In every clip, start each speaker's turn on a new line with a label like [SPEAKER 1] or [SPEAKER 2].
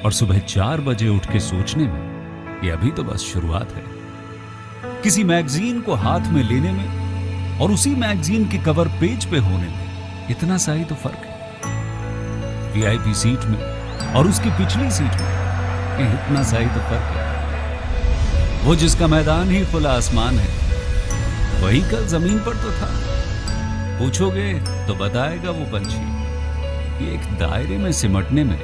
[SPEAKER 1] और सुबह 4 बजे उठ के सोचने में ये अभी तो बस शुरुआत है। किसी मैगजीन को हाथ में लेने में और उसी मैगजीन के कवर पेज पे होने में इतना सा ही तो फर्क है। वीआईपी सीट में और उसकी पिछली सीट में इतना सा ही तो फर्क है। वो जिसका मैदान ही खुला आसमान है, वही कल जमीन पर तो था। पूछोगे तो बताएगा वो पंछी, ये एक दायरे में सिमटने में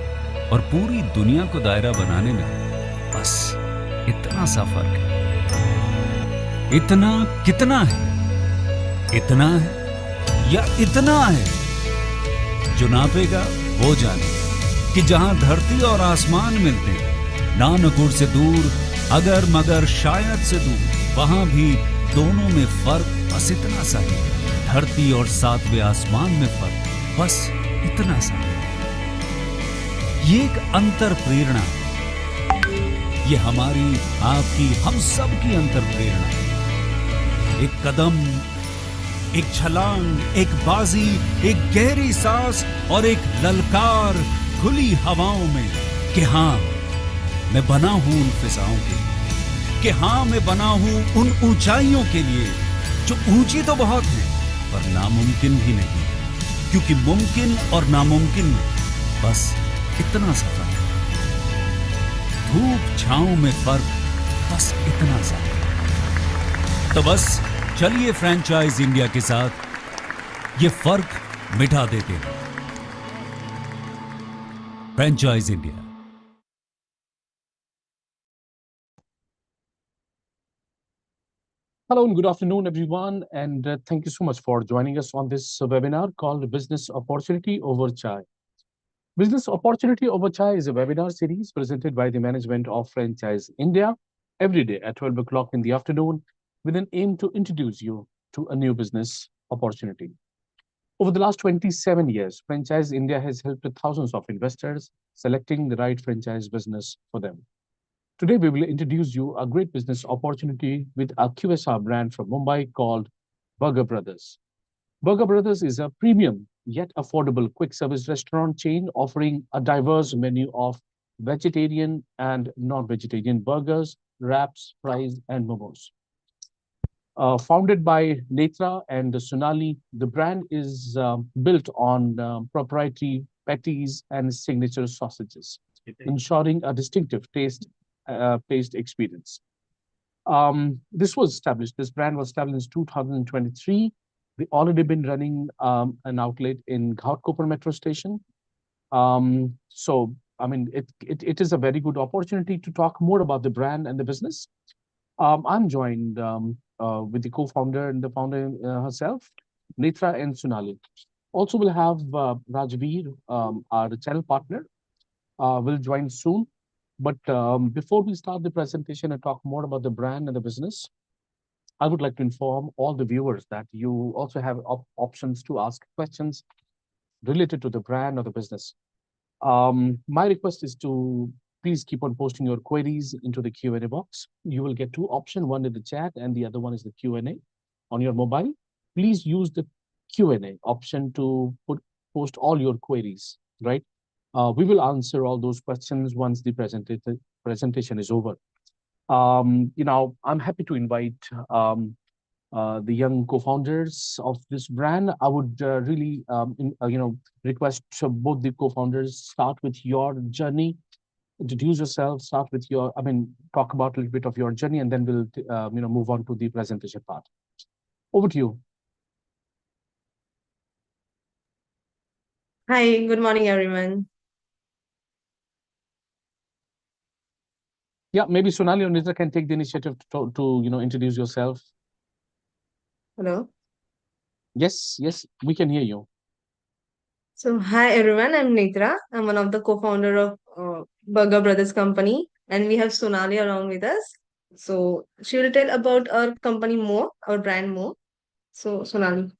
[SPEAKER 1] और पूरी दुनिया को दायरा बनाने में बस इतना सा फर्क है। इतना कितना है? इतना है या इतना है? जो नापेगा वो जाने कि जहां धरती और आसमान मिलते हैं, नानकुर से दूर, अगर मगर शायद से दूर, वहां भी दोनों में फर्क बस इतना सा है। धरती और सातवें आसमान में फर्क बस इतना सा है। ये एक अंतर प्रेरणा है। ये हमारी, आपकी, हम सब की अंतर प्रेरणा है। एक कदम, एक छलांग, एक बाजी, एक गहरी सांस और एक ललकार खुली हवाओं में कि हाँ मैं बना हूं उन फिजाओं के लिए, कि हाँ मैं बना हूं उन ऊंचाइयों के लिए जो ऊंची तो बहुत है पर नामुमकिन भी नहीं, क्योंकि मुमकिन और नामुमकिन में बस इतना सा फर्क है। धूप छांव में फर्क बस इतना सा। तो बस चलिए फ्रेंचाइज इंडिया के साथ ये फर्क मिटा देते हैं। Franchise India.
[SPEAKER 2] Hello and good afternoon, everyone, and thank you so much for joining us on this webinar called Business Opportunity Over Chai. Business Opportunity Over Chai is a webinar series presented by the management of Franchise India every day at 12 o'clock in the afternoon with an aim to introduce you to a new business opportunity. Over the last 27 years, Franchise India has helped thousands of investors selecting the right franchise business for them. Today, we will introduce you a great business opportunity with a QSR brand from Mumbai called Burger Brothers. Burger Brothers is a premium yet affordable quick service restaurant chain offering a diverse menu of vegetarian and non-vegetarian burgers, wraps, fries, and momos. Founded by Netra and Sonali, the brand is built on proprietary patties and signature sausages, ensuring a distinctive taste experience. This brand was established in 2023. We've already been running an outlet in Ghatkopar metro station. It is a very good opportunity to talk more about the brand and the business. I'm joined with the co-founder and the founder herself, Netra and Sunali. Also, we'll have Rajveer, our channel partner, will join soon. But before we start the presentation and talk more about the brand and the business, I would like to inform all the viewers that you also have options to ask questions related to the brand or the business. My request is to please keep on posting your queries into the Q&A box. You will get two options, one in the chat and the other one is the Q&A on your mobile. Please use the Q&A option to post all your queries, right? We will answer all those questions once the presentation is over. I'm happy to invite the young co-founders of this brand. I would really, request both the co-founders start with your journey, introduce yourself, talk about a little bit of your journey, and then we'll, move on to the presentation part. Over to you.
[SPEAKER 3] Hi, good morning, everyone.
[SPEAKER 2] Yeah, maybe Sonali or Nita can take the initiative to introduce yourself.
[SPEAKER 3] Hello.
[SPEAKER 2] Yes, we can hear you.
[SPEAKER 3] So, hi, everyone. I'm Netra. I'm one of the co-founder of Burger Brothers Company, and we have Sonali along with us. So, she will tell about our company more, our brand more. So, Sonali.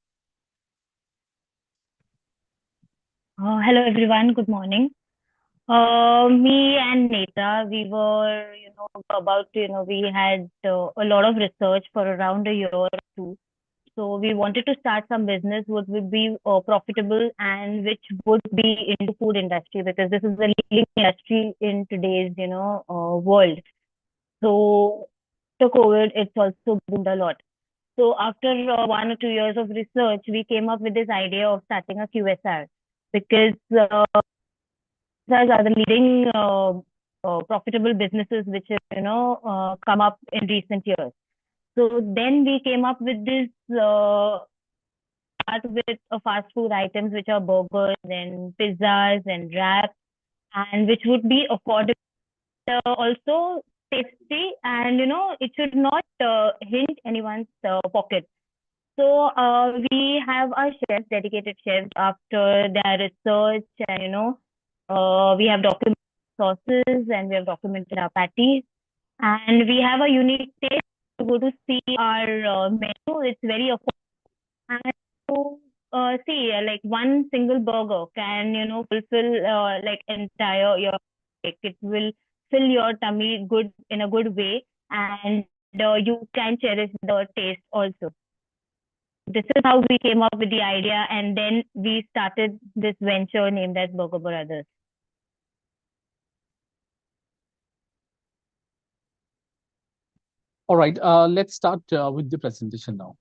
[SPEAKER 4] Hello everyone, good morning. Me and Neta, we were, we had a lot of research for around a year or two So we wanted to start some business which would be profitable and which would be into food industry, because this is the leading industry in today's, world. So after COVID, it's also boomed a lot. So after 1 or 2 years of research, we came up with this idea of starting a QSR, because QSRs are the leading profitable businesses which have, come up in recent years. So then we came up with this start with fast food items, which are burgers and pizzas and wraps, and which would be affordable, also tasty, and it should not hint anyone's pocket. So we have our chefs, dedicated chefs, after their research, and we have documented sauces and we have documented our patties, and we have a unique taste. To go to see our menu, it's very affordable, and to see, like one single burger can fulfill like entire your, like it will fill your tummy good in a good way, and you can cherish the taste also. This is how we came up with the idea, and then we started this venture named as Burger Brothers.
[SPEAKER 2] All right, let's start with the presentation now.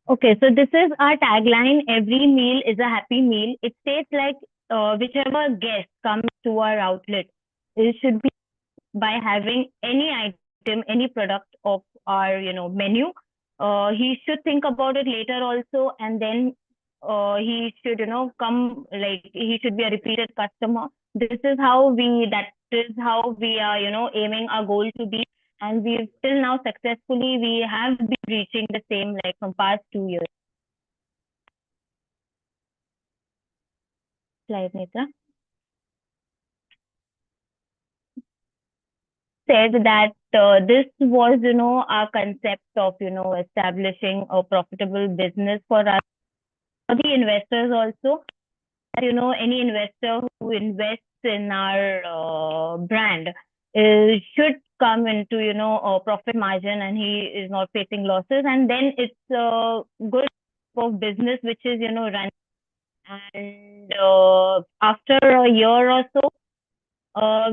[SPEAKER 4] Okay, so this is our tagline: every meal is a happy meal. It states like whichever guest comes to our outlet, it should be by having any item, any product of our menu. He should think about it later also, and then he should come, like he should be a repeated customer. That is how we are aiming our goal to be, and we've till now successfully we have been reaching the same, like from past 2 years. Slide, Netra. Said that this was, our concept of, establishing a profitable business for us, for the investors also. Any investor who invests in our brand should come into, a profit margin, and he is not facing losses. And then it's a good of business which is, run. And after a year or so,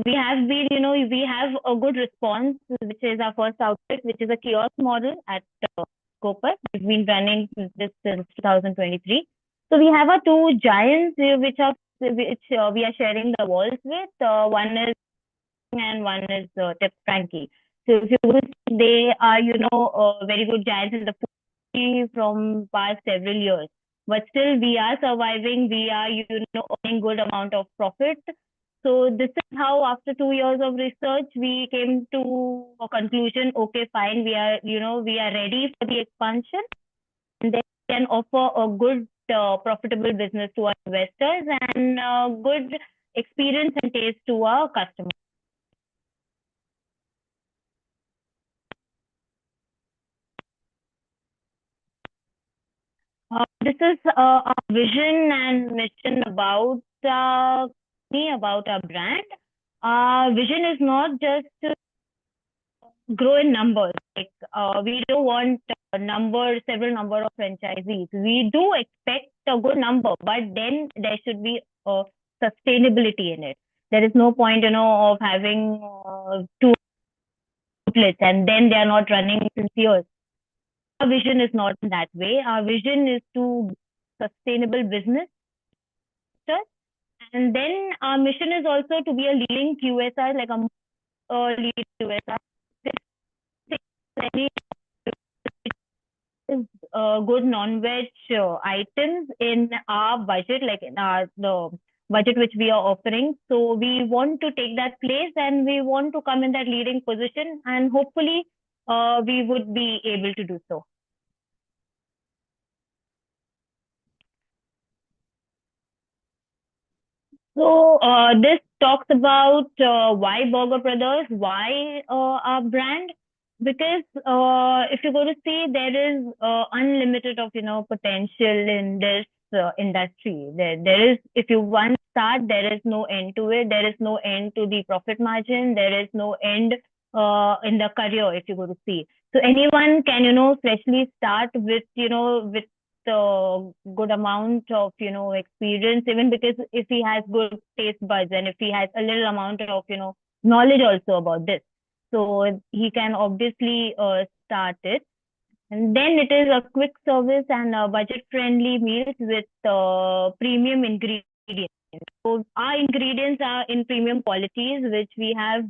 [SPEAKER 4] we have a good response, which is our first outlet, which is a kiosk model at Copper. We've been running this since 2023. So we have our two giants, which we are sharing the walls with. One is and one is Tip Frankie. So if you will see, they are, very good giants in the food from past several years. But still, we are surviving. We are, earning good amount of profit. So this is how, after 2 years of research, we came to a conclusion. Okay, fine. We are ready for the expansion, and then we can offer a good, profitable business to our investors, and good experience and taste to our customers. This is our vision and mission about about our brand. Our vision is not just to grow in numbers. Like we don't want several number of franchisees. We do expect a good number, but then there should be sustainability in it. There is no point, of having two outlets and then they are not running since years. Our vision is not in that way. Our vision is to sustainable business, and then our mission is also to be a leading QSR, like a leading QSR. Any good non-veg items in our budget, like in the budget which we are offering. So we want to take that place, and we want to come in that leading position, and hopefully we would be able to do so. So this talks about why Burger Brothers, why our brand. Because if you go to see, there is unlimited of potential in this industry. There is, if you once start, there is no end to it. There is no end to the profit margin. There is no end in the career, if you go to see. So anyone can freshly start with with good amount of experience, even because if he has good taste buds and if he has a little amount of knowledge also about this, so he can obviously start it. And then it is a quick service and budget friendly meals with premium ingredients. So our ingredients are in premium qualities, which we have,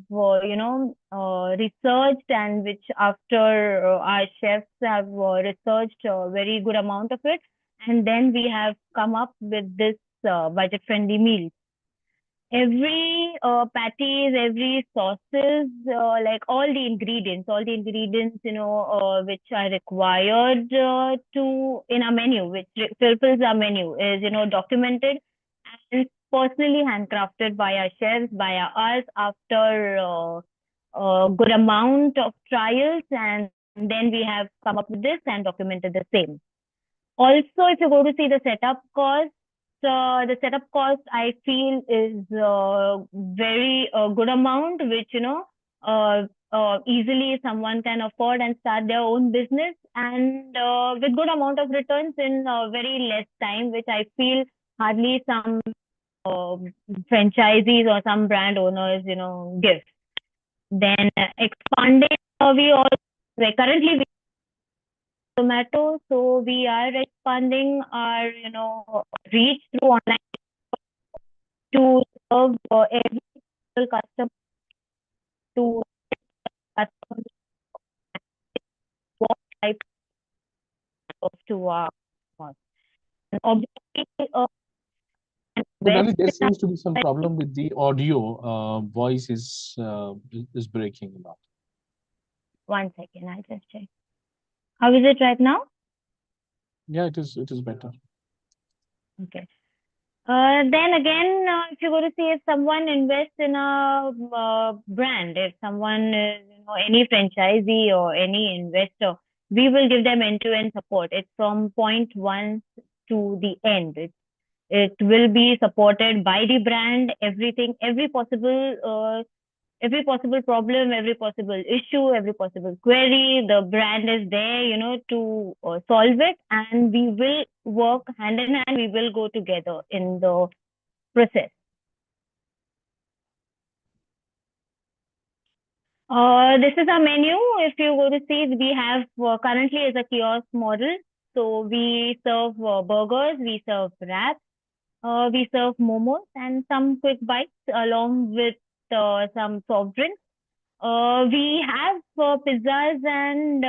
[SPEAKER 4] researched, and which after our chefs have researched a very good amount of it. And then we have come up with this budget friendly meal. Every patties, every sauces, like all the ingredients, which are required to in a menu, which fulfills our menu, is documented and personally handcrafted by our chefs, by us after a good amount of trials, and then we have come up with this and documented the same. Also, if you go to see the setup cost, the setup cost I feel is very good amount, which easily someone can afford and start their own business, and with good amount of returns in very less time, which I feel hardly some uh, franchisees or some brand owners give. Then expanding, we also, like, currently we Zomato, so we are expanding our reach through online to serve every single customer, to customers what type of to our customers. And obviously,
[SPEAKER 2] Sonali, there
[SPEAKER 4] website.
[SPEAKER 2] seems to be some problem with the audio. Voice is breaking a lot.
[SPEAKER 4] One second, I'll just check. How is it right now?
[SPEAKER 2] Yeah, it is. It is better.
[SPEAKER 4] Okay. Then again, if you go to see, if someone invests in a brand, if someone is, any franchisee or any investor, we will give them end-to-end support. It's from point one to the end. It will be supported by the brand, everything, every possible problem, every possible issue, every possible query. The brand is there, to solve it, and we will work hand in hand. We will go together in the process. This is our menu. If you go to see, we have currently is a kiosk model. So we serve burgers, we serve wraps, we serve momos and some quick bites along with some soft drinks. We have pizzas and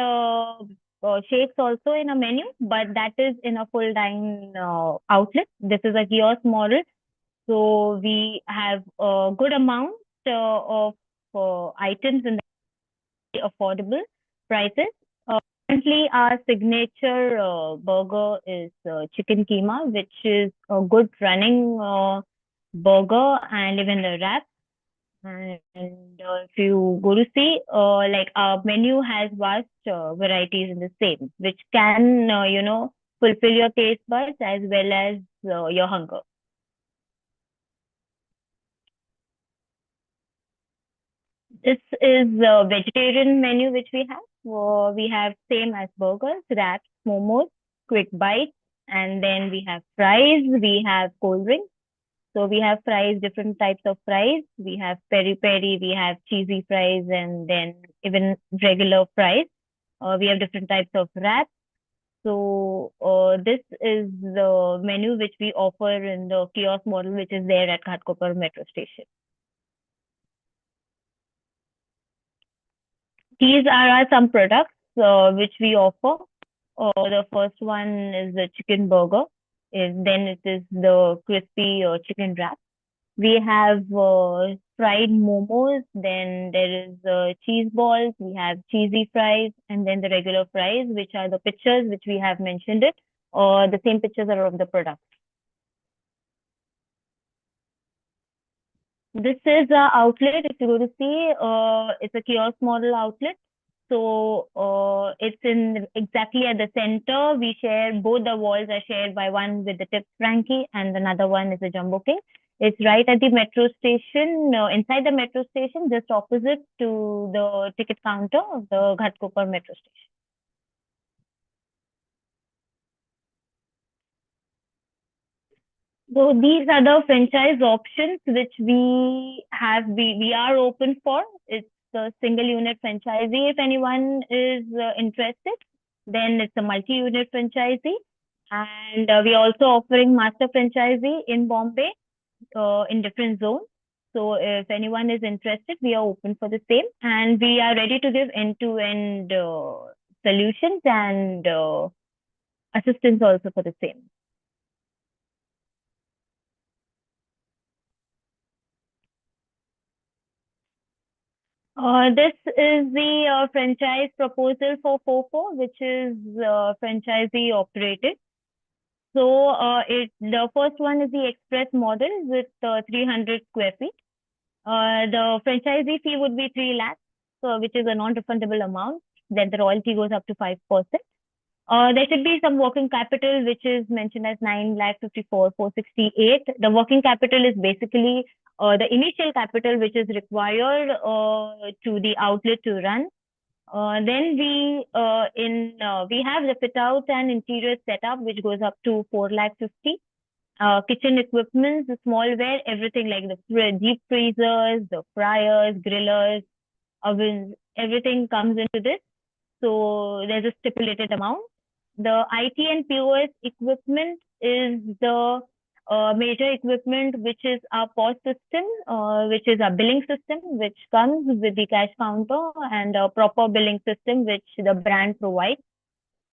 [SPEAKER 4] shakes also in a menu, but that is in a full dine outlet. This is a kiosk model. So we have a good amount of items in the affordable prices. Currently, our signature burger is chicken keema, which is a good running burger, and even the wrap. And if you go to see, like, our menu has vast varieties in the same, which can, fulfill your taste buds as well as your hunger. This is a vegetarian menu which we have. We have same as burgers, wraps, momos, quick bites, and then we have fries. We have cold drinks. So we have fries, different types of fries. We have peri peri, we have cheesy fries, and then even regular fries. We have different types of wraps. So this is the menu which we offer in the kiosk model, which is there at Ghatkopar metro station. These are some products which we offer. The first one is the chicken burger. Then it is the crispy chicken wrap. We have fried momos. Then there is cheese balls. We have cheesy fries, and then the regular fries, which are the pictures which we have mentioned it. Or the same pictures are of the product. This is our outlet. If you go to see, it's a kiosk model outlet. So it's in exactly at the center. We share, both the walls are shared by one with the tip Frankie and another one is a jumbo king. It's right at the metro station, inside the metro station, just opposite to the ticket counter of the Ghatkopar metro station. So these are the franchise options which we have, we are open for. It's the single unit franchisee. If anyone is interested, then it's a multi-unit franchisee. And we are also offering master franchisee in Bombay in different zones. So if anyone is interested, we are open for the same. And we are ready to give end-to-end solutions and assistance also for the same. This is the franchise proposal for FOFO, which is franchisee operated. So the first one is the express model with 300 square feet. The franchisee fee would be 3 lakhs, which is a non-refundable amount. Then the royalty goes up to 5%. There should be some working capital, which is mentioned as 9,54,468. The working capital is basically the initial capital which is required to the outlet to run. Then we have the fit out and interior setup, which goes up to 4,50,000. Kitchen equipment, the smallware, everything like the deep freezers, the fryers, grillers, ovens, everything comes into this. So there's a stipulated amount. The IT and POS equipment is the major equipment, which is our POS system, which is a billing system, which comes with the cash counter and a proper billing system, which the brand provides.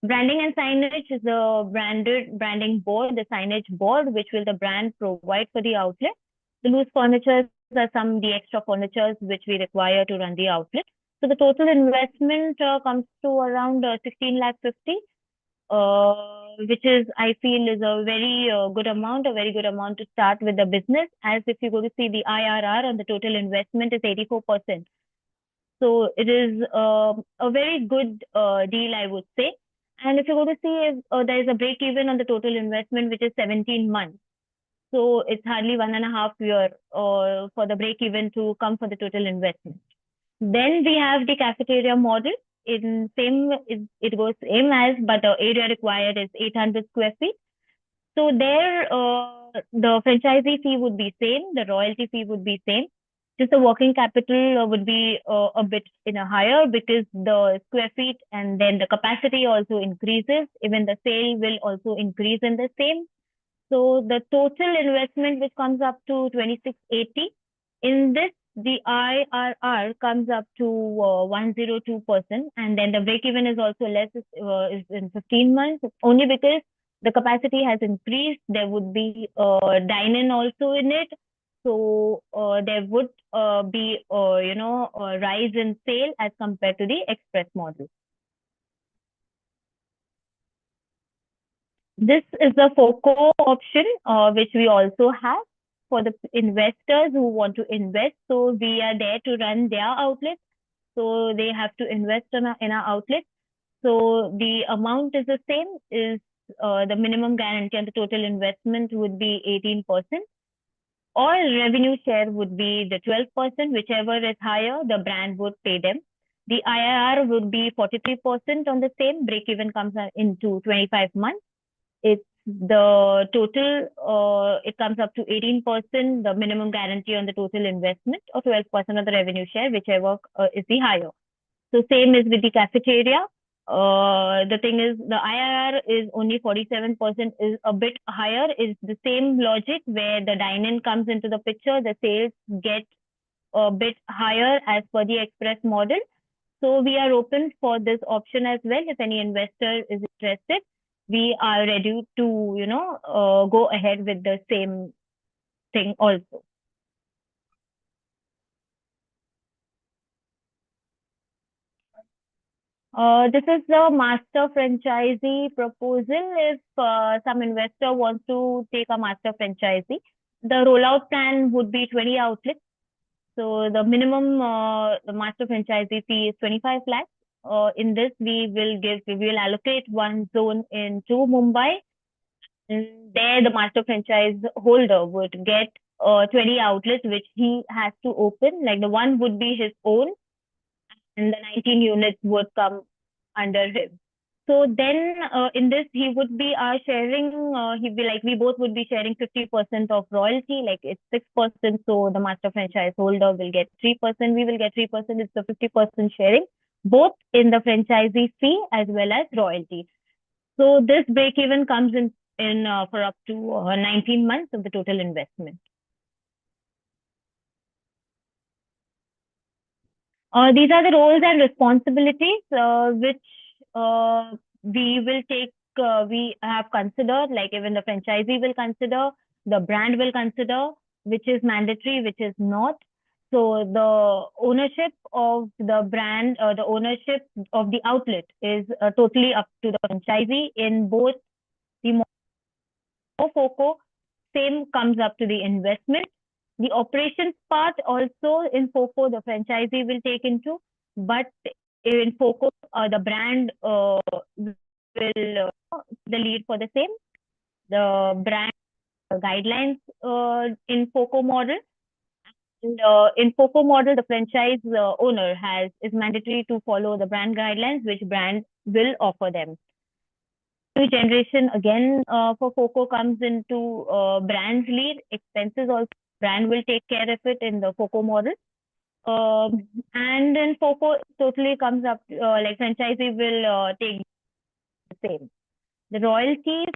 [SPEAKER 4] Branding and signage is the branding board, the signage board, which will the brand provide for the outlet. The loose furniture are the extra furnitures which we require to run the outlet. So the total investment comes to around 16,50,000. Which is, I feel, is a very good amount, to start with the business. As if you go to see the IRR on the total investment is 84%. So it is a very good deal, I would say. And if you go to see if there is a break even on the total investment, which is 17 months. So it's hardly 1.5 years for the break even to come for the total investment. Then we have the cafeteria model. It goes same as, but the area required is 800 square feet. So there, the franchisee fee would be same, the royalty fee would be same. Just the working capital would be a bit higher because the square feet and then the capacity also increases. Even the sale will also increase in the same. So the total investment which comes up to 2680. In this, the IRR comes up to 102%, and then the break even is also less, is in 15 months, only because the capacity has increased. There would be dine-in also in it. So there would be, a rise in sale as compared to the express model. This is the FOCO option, which we also have for the investors who want to invest. So we are there to run their outlet. So they have to invest in our outlet. So the amount is the same, is the minimum guarantee on the total investment would be 18%. Or revenue share would be the 12%, whichever is higher, the brand would pay them. The IRR would be 43% on the same, break even comes into 25 months. It's the total, it comes up to 18%, the minimum guarantee on the total investment, or 12% of the revenue share, whichever is the higher. So same is with the cafeteria. The thing is, the IRR is only 47%, is a bit higher, is the same logic where the dine-in comes into the picture, the sales get a bit higher as per the express model. So we are open for this option as well. If any investor is interested, we are ready to, go ahead with the same thing also. This is the master franchisee proposal. If some investor wants to take a master franchisee, the rollout plan would be 20 outlets. So the minimum, the master franchisee fee is 25 lakhs. in this, we will allocate one zone into Mumbai. And there, the master franchise holder would get 20 outlets, which he has to open. Like the one would be his own, and the 19 units would come under him. So then, in this, he would be sharing. He'd be like, we both would be sharing 50% of royalty. Like it's 6%, so the master franchise holder will get 3%. We will get 3%. It's the 50% sharing, both in the franchisee fee as well as royalty. So this break even comes in for up to 19 months of the total investment. These are the roles and responsibilities which we will take, we have considered, like even the franchisee will consider, the brand will consider, which is mandatory, which is not. So the ownership of the brand, the ownership of the outlet is totally up to the franchisee in both the FOCO. Same comes up to the investment. The operations part also in FOCO, the franchisee will take into, but in FOCO, the brand will the lead for the same. The brand guidelines in FOCO model. And, in FOCO model, the franchise owner is mandatory to follow the brand guidelines, which brand will offer them. New generation again for FOCO comes into brand's lead. Expenses also brand will take care of it in the FOCO model. And then FOCO totally comes up like franchisee will take the same. The royalties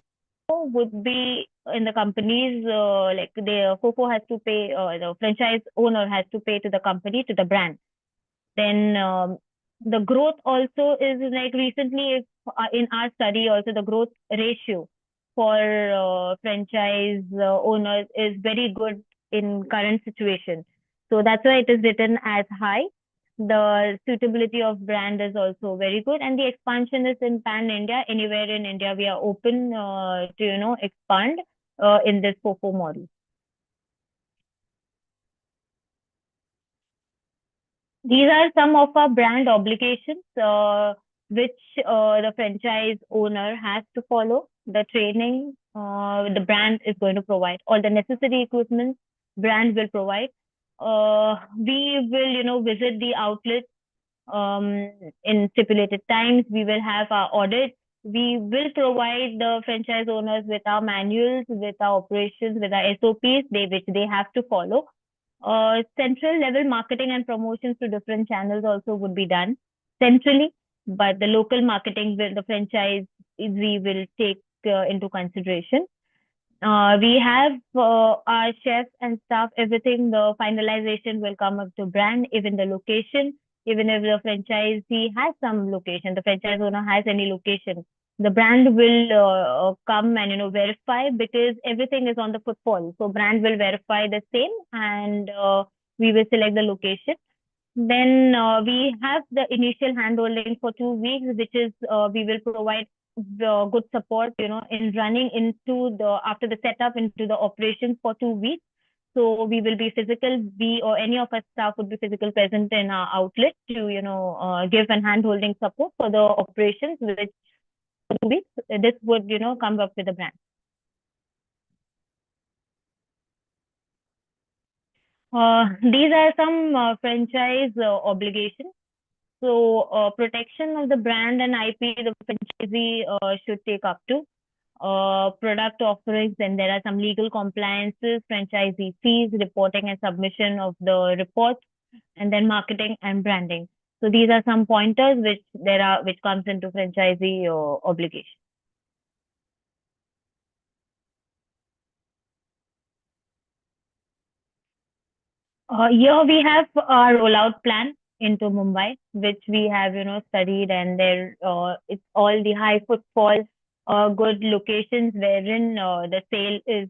[SPEAKER 4] would be in the companies like the FOCO has to pay, the franchise owner has to pay to the company, to the brand. Then the growth also is like recently, if, in our study also the growth ratio for franchise owners is very good in current situation. So that's why it is written as high. The suitability of brand is also very good, and the expansion is in pan India. Anywhere in India, we are open to expand in this FOFO model. These are some of our brand obligations which the franchise owner has to follow. The training the brand is going to provide. All the necessary equipment brand will provide. We will, visit the outlet in stipulated times. We will have our audits. We will provide the franchise owners with our manuals, with our operations, with our SOPs, which they have to follow. Central level marketing and promotions to different channels also would be done centrally, but the local marketing will the franchise we will take into consideration. We have our chefs and staff, everything, the finalization will come up to brand, even the location, even if the franchisee has some location, the franchise owner has any location, the brand will come and verify, because everything is on the footfall. So brand will verify the same, and we will select the location. Then we have the initial handholding for 2 weeks, which is we will provide good support, in running into after the setup into the operations for 2 weeks. So we will be physical, we or any of our staff would be physical present in our outlet to, give an hand-holding support for the operations, which 2 weeks, this would, come up with the brand. These are some franchise obligations. So protection of the brand and IP, the franchisee should take up to. Product offerings, then there are some legal compliances, franchisee fees, reporting and submission of the reports, and then marketing and branding. So these are some pointers which comes into franchisee obligation. Here we have our rollout plan into Mumbai, which we have studied, and there it's all the high footfall, good locations wherein the sale is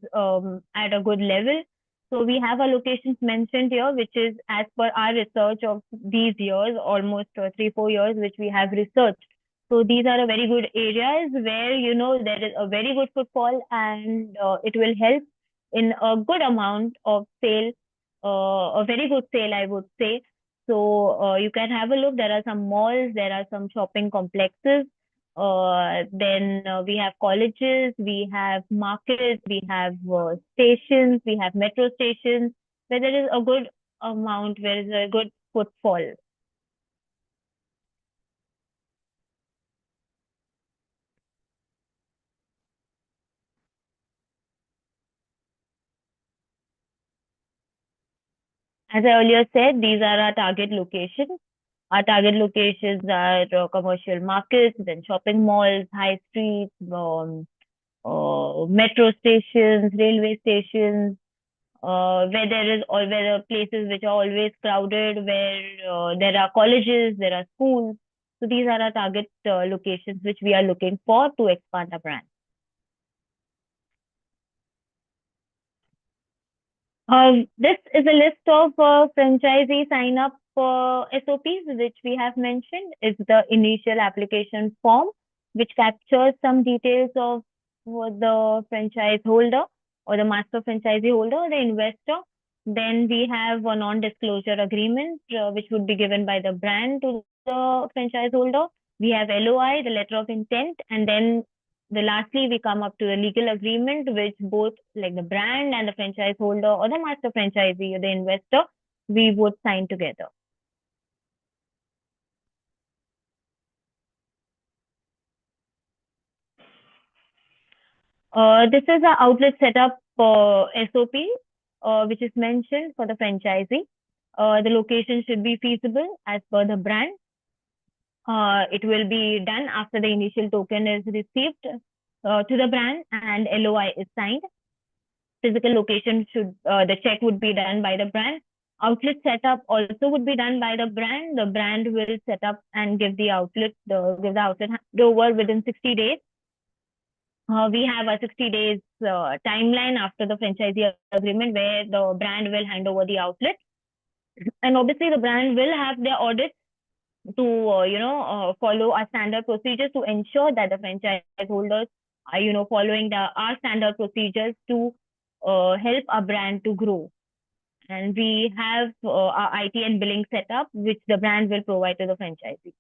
[SPEAKER 4] at a good level. So we have our locations mentioned here, which is as per our research of these years, almost 3-4 years, which we have researched. So these are a very good areas where there is a very good footfall, and it will help in a good amount of sale, a very good sale, I would say. So you can have a look. There are some malls, there are some shopping complexes. Then we have colleges, we have markets, we have stations, we have metro stations where there is a good amount, where is a good footfall. As I earlier said, these are our target locations. Our target locations are commercial markets, then shopping malls, high streets, metro stations, railway stations, where there is or where are places which are always crowded, where there are colleges, there are schools. So these are our target locations which we are looking for to expand our brand. This is a list of franchisee sign up SOPs which we have mentioned. Is the initial application form which captures some details of the franchise holder or the master franchisee holder or the investor. Then we have a non-disclosure agreement which would be given by the brand to the franchise holder. We have LOI, the letter of intent, and then lastly, we come up to a legal agreement which both like the brand and the franchise holder or the master franchisee or the investor, we would sign together. This is our outlet setup SOP, which is mentioned for the franchisee. The location should be feasible as per the brand. It will be done after the initial token is received to the brand and LOI is signed. Physical location should, the check would be done by the brand. Outlet setup also would be done by the brand. The brand will set up and give the outlet over within 60 days. We have a 60 days timeline after the franchisee agreement where the brand will hand over the outlet. And obviously the brand will have their audits to follow our standard procedures to ensure that the franchise holders are following our standard procedures to help our brand to grow. And we have our IT and billing setup, which the brand will provide to the franchisee.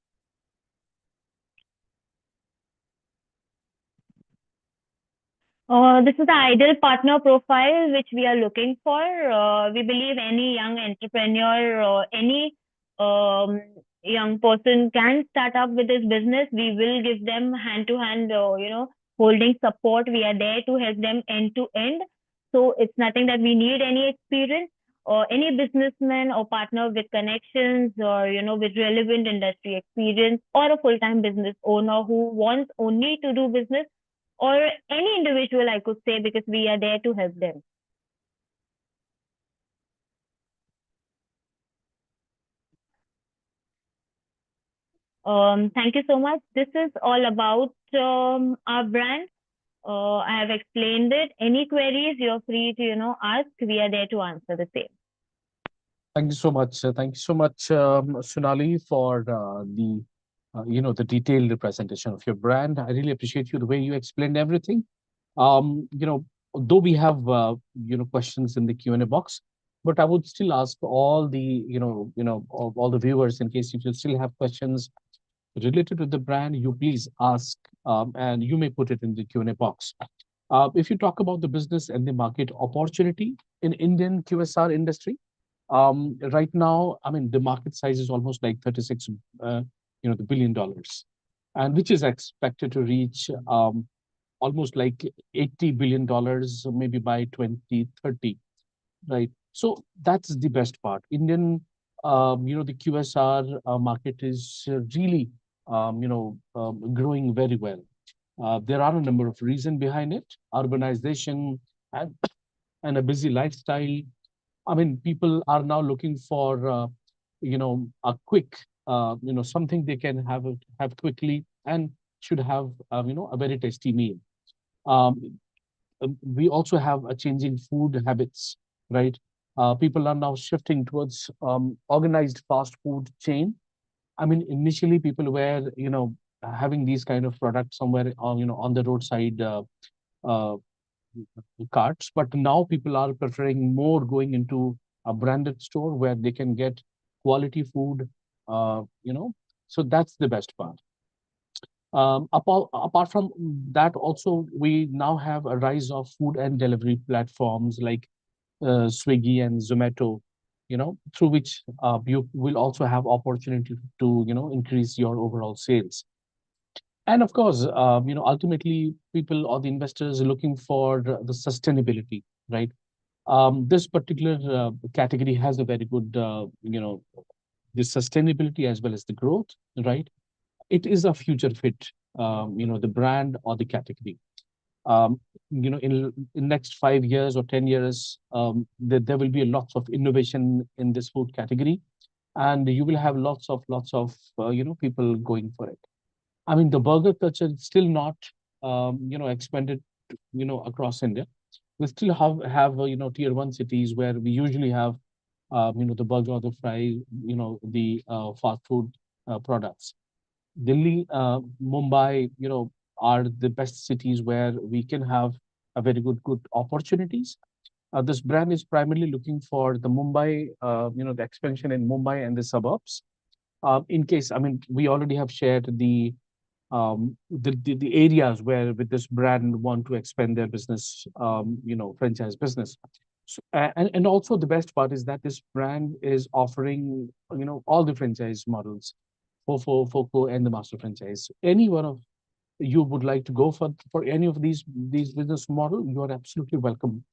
[SPEAKER 4] This is the ideal partner profile which we are looking for. We believe any young entrepreneur or any young person can start up with this business. We will give them hand-to-hand, holding support. We are there to help them end-to-end. So it's nothing that we need any experience or any businessman or partner with connections or, with relevant industry experience or a full-time business owner who wants only to do business or any individual, I could say, because we are there to help them. Thank you so much. This is all about our brand. I have explained it. Any queries, you're free to, ask. We are there to answer the same.
[SPEAKER 2] Thank you so much. Thank you so much, Sonali, for the detailed representation of your brand. I really appreciate you the way you explained everything. Though we have questions in the Q&A box, but I would still ask all the all the viewers, in case if you still have questions related to the brand, you please ask, and you may put it in the Q&A box. If you talk about the business and the market opportunity in Indian QSR industry, right now, I mean, the market size is almost like 36 the billion dollars, and which is expected to reach almost like $80 billion maybe by 2030, right? So that's the best part. Indian, the QSR market is really, growing very well. There are a number of reasons behind it: urbanization and a busy lifestyle. I mean, people are now looking for, a quick, something they can have quickly and should have, a very tasty meal. We also have a changing food habits, right? People are now shifting towards organized fast food chain. I mean, initially people were, having these kind of products somewhere on, on the roadside uh, carts, but now people are preferring more going into a branded store where they can get quality food, so that's the best part. Apart from that, also we now have a rise of food and delivery platforms like Swiggy and Zomato, through which you will also have opportunity to, increase your overall sales. And of course, ultimately, people or the investors are looking for the sustainability, right? This particular category has a very good, the sustainability as well as the growth, right? It is a future fit, the brand or the category. In next 5 years or 10 years, there will be lots of innovation in this food category, and you will have lots of people going for it. I mean, the burger culture is still not, expanded, across India. We still have tier one cities where we usually have, the burger or the fry, the fast food products. Delhi, Mumbai, are the best cities where we can have a very good opportunities. This brand is primarily looking for the Mumbai, the expansion in Mumbai and the suburbs. In case, I mean, we already have shared the areas where with this brand want to expand their business, franchise business. So, and also the best part is that this brand is offering, all the franchise models for FOCO and the master franchise. Any one of you would like to go for any of these business model, you are absolutely welcome.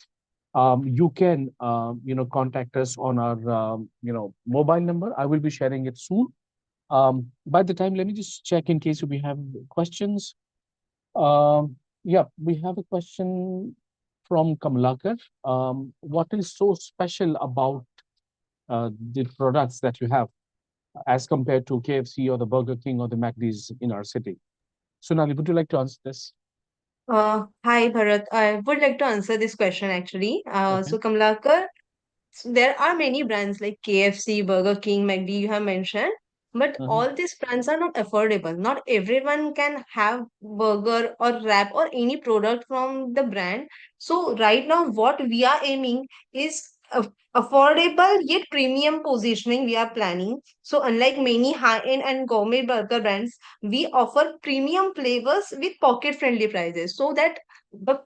[SPEAKER 2] You can contact us on our mobile number. I will be sharing it soon. By the time, let me just check in case we have questions. Yeah, we have a question from Kamalakar. What is so special about the products that you have as compared to KFC or the Burger King or the McD's in our city? Sonali, would you like to answer this?
[SPEAKER 3] Hi, Bharat. I would like to answer this question actually.
[SPEAKER 2] Okay.
[SPEAKER 3] So, Kamlakar, there are many brands like KFC, Burger King, McD you have mentioned, but
[SPEAKER 2] Mhm.
[SPEAKER 3] all these brands are not affordable. Not everyone can have burger or wrap or any product from the brand. So right now, what we are aiming is affordable yet premium positioning we are planning. So unlike many high-end and gourmet burger brands, we offer premium flavors with pocket-friendly prices, so that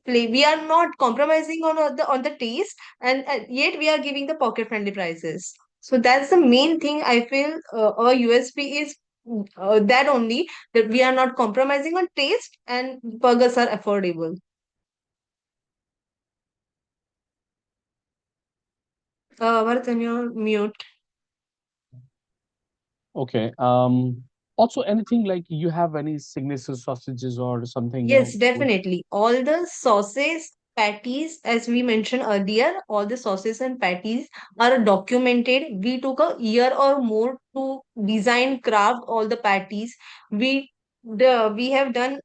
[SPEAKER 3] we are not compromising on the taste, and yet we are giving the pocket friendly prices. So that's the main thing I feel our USP is, that only, that we are not compromising on taste and burgers are affordable. Vardhan, you're mute.
[SPEAKER 2] Okay. Also, anything like you have any signature sausages or something,
[SPEAKER 3] Yes, definitely. All the sauces, patties, as we mentioned earlier, all the sauces and patties are documented. We took a year or more to design, craft all the patties. We have done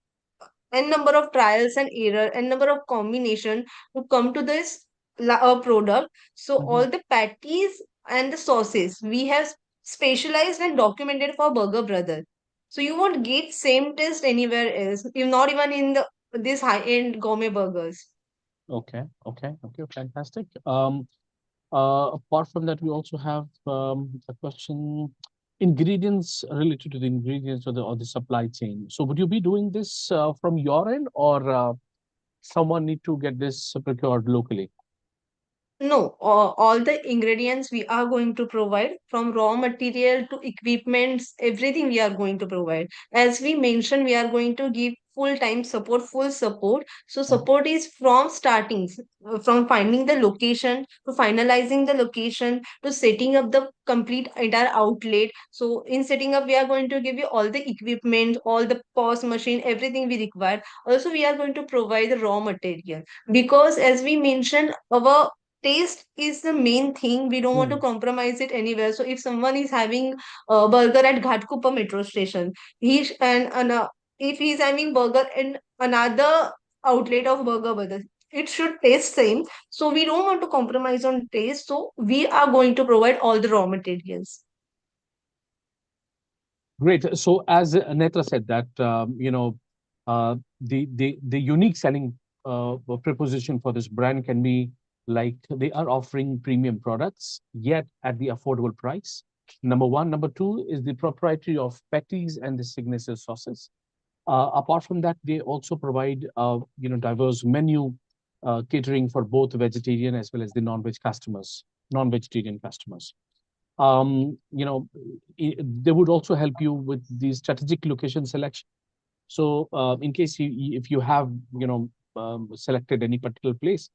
[SPEAKER 3] n number of trials and error and number of combination to come to this product. So all
[SPEAKER 2] Mhm.
[SPEAKER 3] the patties and the sauces we have specialized and documented for Burger Brother. So you won't get same taste anywhere else, if not even in the this high end gourmet burgers.
[SPEAKER 2] Okay, fantastic. Apart from that, we also have a question, ingredients related to the ingredients or the supply chain. So would you be doing this from your end, or someone need to get this procured locally?
[SPEAKER 3] No, all the ingredients we are going to provide, from raw material to equipments, everything we are going to provide. As we mentioned, we are going to give full-time support, full support. So
[SPEAKER 2] Mhm.
[SPEAKER 3] support is from startings, from finding the location to finalizing the location to setting up the complete entire outlet. So in setting up, we are going to give you all the equipment, all the POS machine, everything we require. Also, we are going to provide the raw material, because as we mentioned, our taste is the main thing. We don't want to
[SPEAKER 2] Hmm.
[SPEAKER 3] compromise it anywhere. So if someone is having a burger at Ghatkuppa metro station, if he's having burger in another outlet of Burger Brothers, it should taste same. So we don't want to compromise on taste. So we are going to provide all the raw materials.
[SPEAKER 2] Great. So as Netra said that, the unique selling proposition for this brand can be like they are offering premium products, yet at the affordable price. Number one. Number two is the proprietary of patties and the signature sauces. Apart from that, they also provide diverse menu catering for both vegetarian as well as the non-vegetarian customers. They would also help you with the strategic location selection. So in case if you have selected any particular place,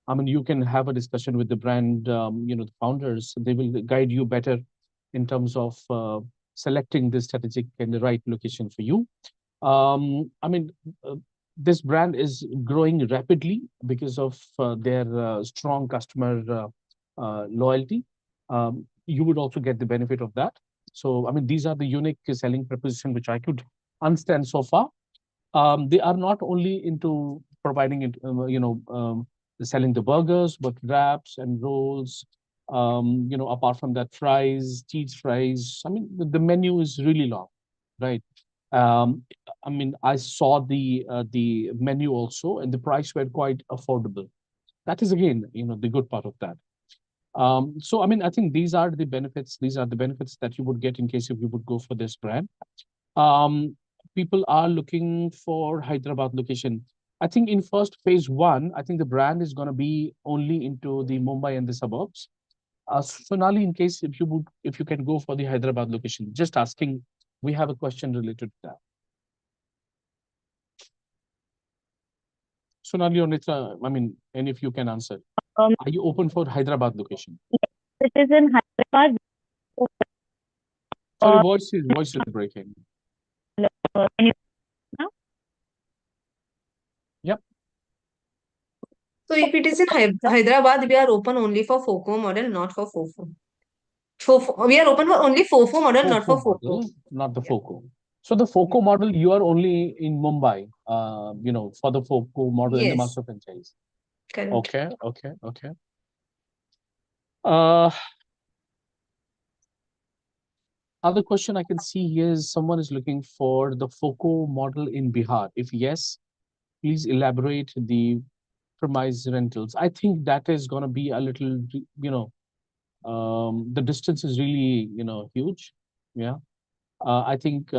[SPEAKER 2] I mean, you can have a discussion with the brand, the founders. They will guide you better in terms of selecting the strategic and the right location for you. I mean, this brand is growing rapidly because of their strong customer loyalty. You would also get the benefit of that. So, I mean, these are the unique selling proposition which I could understand so far. They are not only into providing it, selling the burgers, but wraps and rolls. Apart from that, fries, cheese fries. I mean, the menu is really long, right? Um, I mean, I saw the menu also, and the price were quite affordable. That is again, the good part of that. So, I mean, I think these are the benefits. These are the benefits that you would get in case if you would go for this brand. Um, People are looking for Hyderabad location. I think in first phase one, I think the brand is going to be only into the Mumbai and the suburbs. Sonali, in case if you can go for the Hyderabad location, just asking, we have a question related to that. Sonali or Nitra, I mean, and if you can answer, are you open for Hyderabad location?
[SPEAKER 4] It is in Hyderabad.
[SPEAKER 2] Sorry, voice is breaking.
[SPEAKER 4] Can you now?
[SPEAKER 2] Yep.
[SPEAKER 3] So if it is in Hyderabad, we are open only for FOCO model, not for FOFO. We are open for only FOFO model, not for FOCO.
[SPEAKER 2] Model, not the FOCO. So the FOCO model, you are only in Mumbai, for the FOCO model in the
[SPEAKER 3] Yes.
[SPEAKER 2] master franchise.
[SPEAKER 3] Correct.
[SPEAKER 2] Okay. Other question I can see here is someone is looking for the FOCO model in Bihar. If yes, please elaborate the premise rentals. I think that is going to be a little, the distance is really, huge. Yeah. I think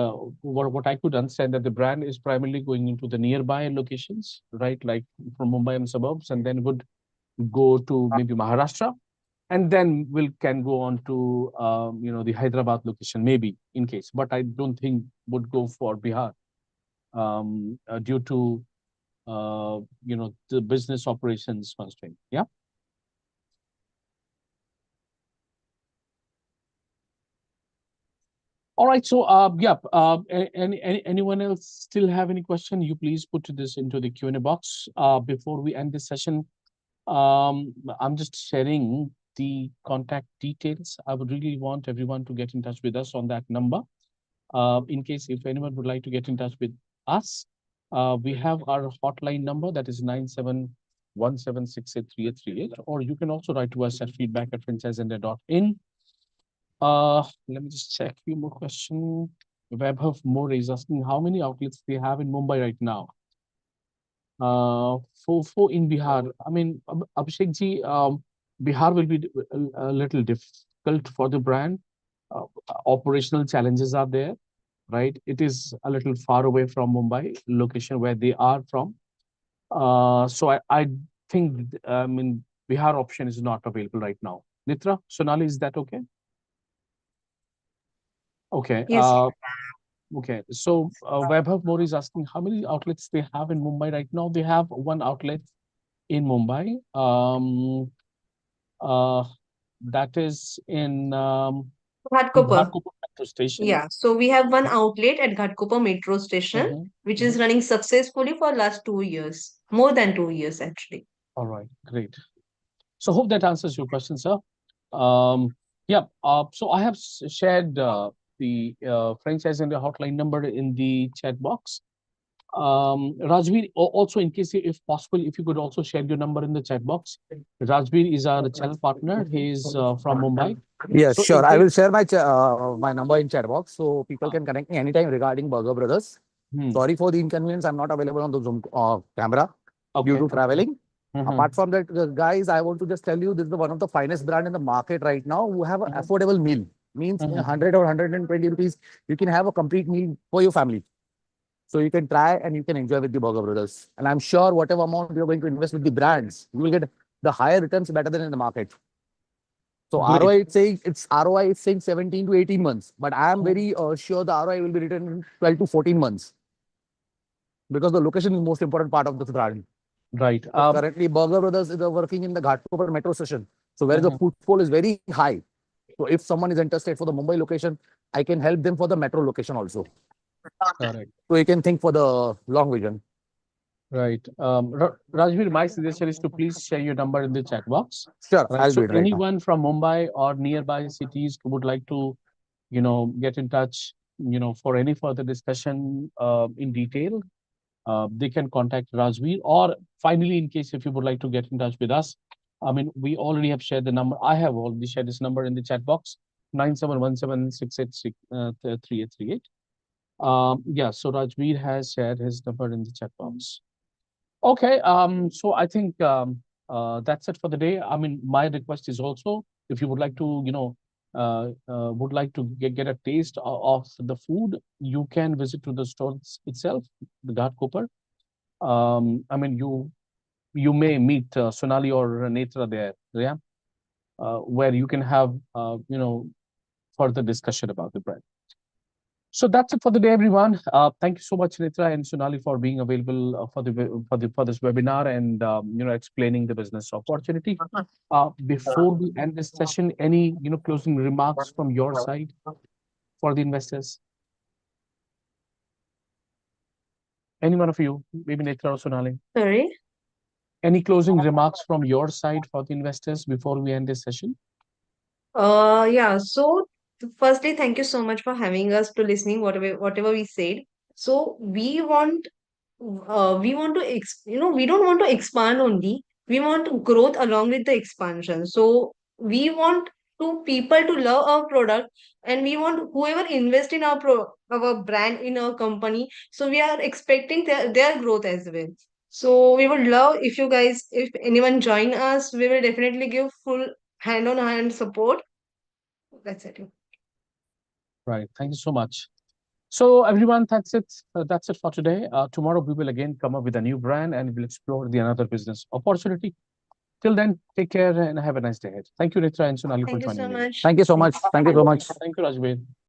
[SPEAKER 2] what I could understand that the brand is primarily going into the nearby locations, right? Like from Mumbai and suburbs, and then would go to maybe Maharashtra, and then can go on to the Hyderabad location, maybe in case. But I don't think would go for Bihar due to the business operations constraint. Yeah. All right. So, anyone else still have any question? You please put this into the Q&A box. Before we end this session, I'm just sharing the contact details. I would really want everyone to get in touch with us on that number. In case if anyone would like to get in touch with us, we have our hotline number that is 9717683838, or you can also write to us at feedback@franchiseindia.in. Let me just check a few more questions. Webhub More is asking how many outlets they have in Mumbai right now. For in Bihar, I mean, Abhishek ji, Bihar will be a little difficult for the brand. Operational challenges are there, right? It is a little far away from Mumbai, location where they are from. So I think, I mean, Bihar option is not available right now. Nitra, Sonali, is that okay? Okay.
[SPEAKER 3] Yes.
[SPEAKER 2] Okay. So Webhub More is asking how many outlets they have in Mumbai right now. They have one outlet in Mumbai. That is in
[SPEAKER 3] Ghatkopar.
[SPEAKER 2] Metro Station.
[SPEAKER 3] Yeah. So we have one outlet at Ghatkopar Metro Station, which is running successfully for last 2 years, more than 2 years actually.
[SPEAKER 2] All right, great. So hope that answers your question, sir. Yeah. So I have shared the franchise and the hotline number in the chat box. Rajveer, also in case if possible, if you could also share your number in the chat box. Rajveer is our channel partner. He is from Mumbai.
[SPEAKER 5] Yes,
[SPEAKER 2] So
[SPEAKER 5] sure.
[SPEAKER 2] if
[SPEAKER 5] I
[SPEAKER 2] they-
[SPEAKER 5] will share my number in chat box so people can connect me anytime regarding Burger Brothers. Sorry for the inconvenience. I'm not available on the Zoom camera due to traveling. Apart from that, guys, I want to just tell you this is one of the finest brand in the market right now who have an affordable meal. Means 100 or 120 rupees, you can have a complete meal for your family. So you can try and you can enjoy with the Burger Brothers. And I'm sure whatever amount you're going to invest with the brands, you will get the higher returns better than in the market. So
[SPEAKER 2] Great.
[SPEAKER 5] ROI is saying 17 to 18 months, but I am very sure the ROI will be returned in 12 to 14 months because the location is the most important part of the brand.
[SPEAKER 2] Right.
[SPEAKER 5] So currently, Burger Brothers is working in the Ghatkopar metro station, so where the footfall is very high. So if someone is interested for the Mumbai location, I can help them for the metro location also.
[SPEAKER 2] Correct.
[SPEAKER 5] So you can think for the long vision.
[SPEAKER 2] Right. Rajveer, my suggestion is to please share your number in the chat box.
[SPEAKER 5] Sure,
[SPEAKER 2] Right.
[SPEAKER 5] I'll
[SPEAKER 2] So
[SPEAKER 5] do it right now.
[SPEAKER 2] anyone from Mumbai or nearby cities who would like to, get in touch, for any further discussion in detail, they can contact Rajveer. Or finally, in case if you would like to get in touch with us, I mean, we already have shared the number. I have already shared this number in the chat box, 9717683838. Yeah, so Rajveer has shared his number in the chat box. Okay, so I think that's it for the day. I mean, my request is also, if you would like to, would like to get a taste of the food, you can visit to the store itself, the Ghatkopar. I mean, you may meet Sonali or Netra there, yeah, where you can have, further discussion about the brand. So that's it for the day, everyone. Thank you so much, Netra and Sonali, for being available for this webinar and explaining the business opportunity. Before we end this session, any closing remarks from your side for the investors? Any one of you, maybe Netra or Sonali?
[SPEAKER 3] Sorry.
[SPEAKER 2] Any closing remarks from your side for the investors before we end this session?
[SPEAKER 3] Yeah. So firstly, thank you so much for having us to listening whatever we said. So we want to we don't want to expand only. We want growth along with the expansion. So we want to people to love our product, and we want whoever invest in our brand in our company. So we are expecting their growth as well. So we would love if you guys, if anyone join us, we will definitely give full hand on hand support. That's it.
[SPEAKER 2] Right. Thank you so much. So everyone, that's it. That's it for today. Tomorrow we will again come up with a new brand and we'll explore the another business opportunity. Till then, take care and have a nice day ahead. Thank you, Netra and Sonali, for
[SPEAKER 3] Thank you so
[SPEAKER 2] joining me.
[SPEAKER 3] much.
[SPEAKER 5] Thank you so much. Thank you so much.
[SPEAKER 2] Thank you, Rajveer.